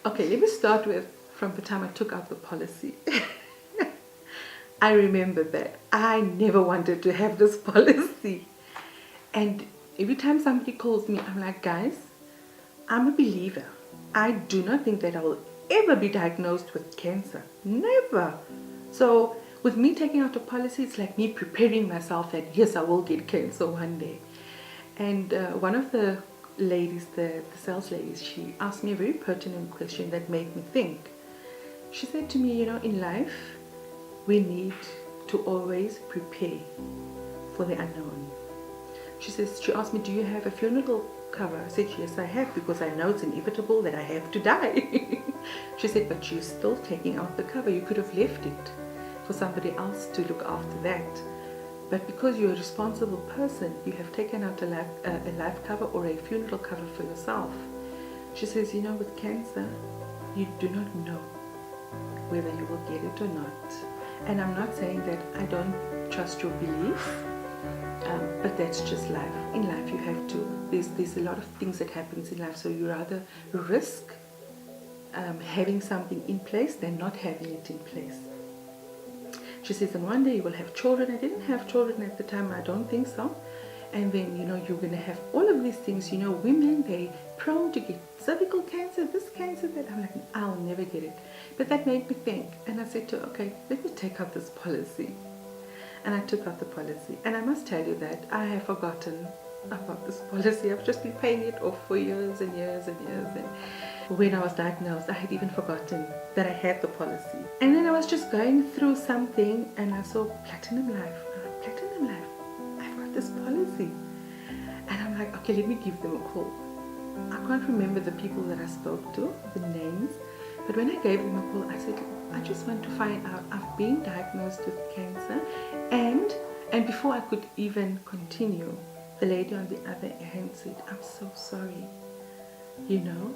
Okay, let me start with from the time I took out the policy. I remember that I never wanted to have this policy. And every time somebody calls me, I'm like, guys, I'm a believer. I do not think that I will ever be diagnosed with cancer. Never. So with me taking out a policy, it's like me preparing myself that yes, I will get cancer one day. And one of the ladies, the sales ladies, she asked me a very pertinent question that made me think. She said to me, you know, in life, we need to always prepare for the unknown. She asked me, do you have a funeral cover? I said, yes, I have, because I know it's inevitable that I have to die. She said, but you're still taking out the cover. You could have left it for somebody else to look after that. But because you're a responsible person, you have taken out a life cover or a funeral cover for yourself. She says, you know, with cancer, you do not know whether you will get it or not. And I'm not saying that I don't trust your belief, but that's just life. In life, you have to, there's a lot of things that happens in life, so you rather risk having something in place than not having it in place. She says, and one day you will have children. I didn't have children at the time, I don't think so. And then, you know, you're going to have all of these things. You know, women, they're prone to get cervical cancer, this cancer, that. I'm like, I'll never get it. But that made me think. And I said to her, okay, let me take out this policy. And I took out the policy. And I must tell you that I have forgotten about this policy. I've just been paying it off for years and years and years. And when I was diagnosed, I had even forgotten that I had the policy. And then I was just going through something and I saw Platinum Life. Platinum Life, I've got this policy. And I'm like, okay, let me give them a call. I can't remember the people that I spoke to, the names. But when I gave them a call, I said, I just want to find out, I've been diagnosed with cancer. And before I could even continue, the lady on the other hand said, I'm so sorry. You know,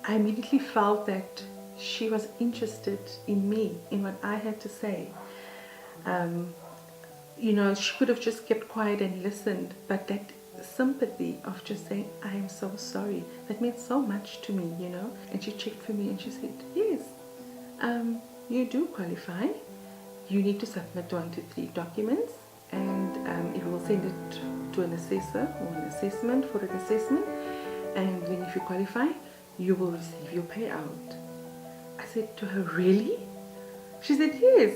I immediately felt that she was interested in me, in what I had to say. You know, she could have just kept quiet and listened, but that sympathy of just saying, I am so sorry, that meant so much to me, you know. And she checked for me and she said, yes, you do qualify. You need to submit 1 to 3 documents, and it will send it to an assessor or an assessment for an assessment, and then if you qualify, you will receive your payout. I said to her, really? She said, yes.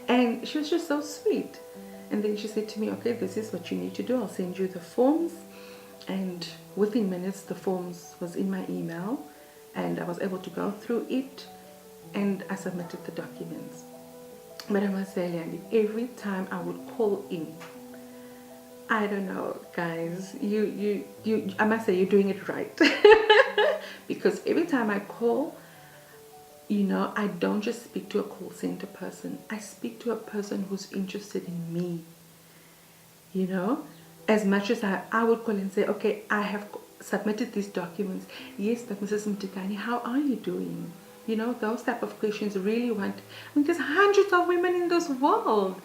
And she was just so sweet. And then she said to me, okay, this is what you need to do. I'll send you the forms. And within minutes, the forms was in my email, and I was able to go through it, and I submitted the documents. But I must say, Leandy, every time I would call in, I don't know, guys, I must say you're doing it right. Because every time I call, you know, I don't just speak to a call center person. I speak to a person who's interested in me. You know, as much as I would call and say, okay, I have submitted these documents. Yes, but Mrs. Mdikane, how are you doing? You know, those type of questions really want. I mean, there's hundreds of women in this world.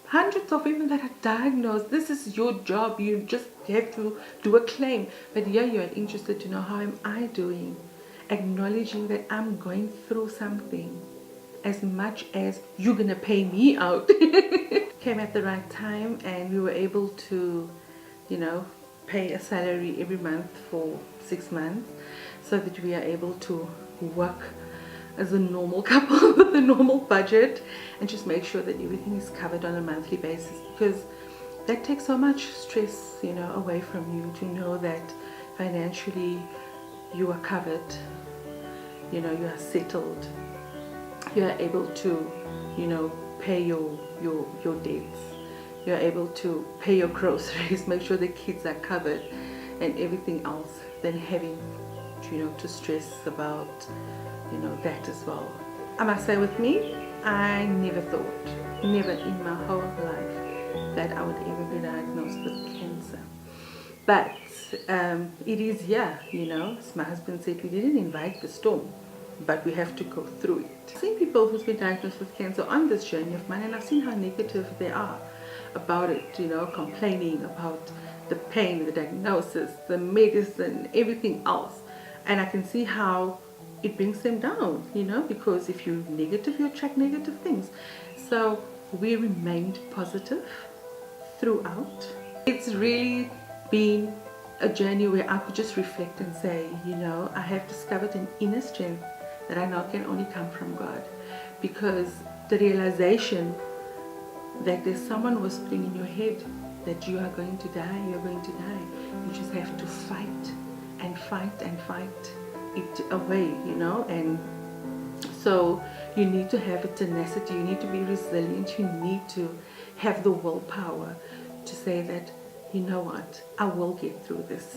Hundreds of women that are diagnosed. This is your job. You just have to do a claim. But yeah, you're interested to know how am I doing. Acknowledging that I'm going through something as much as you're going to pay me out. Came at the right time, and we were able to, you know, pay a salary every month for 6 months so that we are able to work as a normal couple with a normal budget and just make sure that everything is covered on a monthly basis, because that takes so much stress, you know, away from you to know that financially you are covered, you know, you are settled, you are able to, you know, pay your debts, you are able to pay your groceries, make sure the kids are covered and everything else, than having, you know, to stress about, you know, that as well. I must say, with me, I never thought, never in my whole life, that I would ever be diagnosed with cancer. But it is here, you know, as my husband said, we didn't invite the storm, but we have to go through it. I've seen people who've been diagnosed with cancer on this journey of mine, and I've seen how negative they are about it, you know, complaining about the pain, the diagnosis, the medicine, everything else. And I can see how it brings them down, you know, because if you're negative, you attract negative things. So we remained positive throughout. It's really been a journey where I could just reflect and say, you know, I have discovered an inner strength that I know can only come from God, because the realization that there's someone whispering in your head that you are going to die, you're going to die. You just have to fight and fight and fight it away, you know. And so you need to have a tenacity, you need to be resilient, you need to have the willpower to say that, you know what, I will get through this.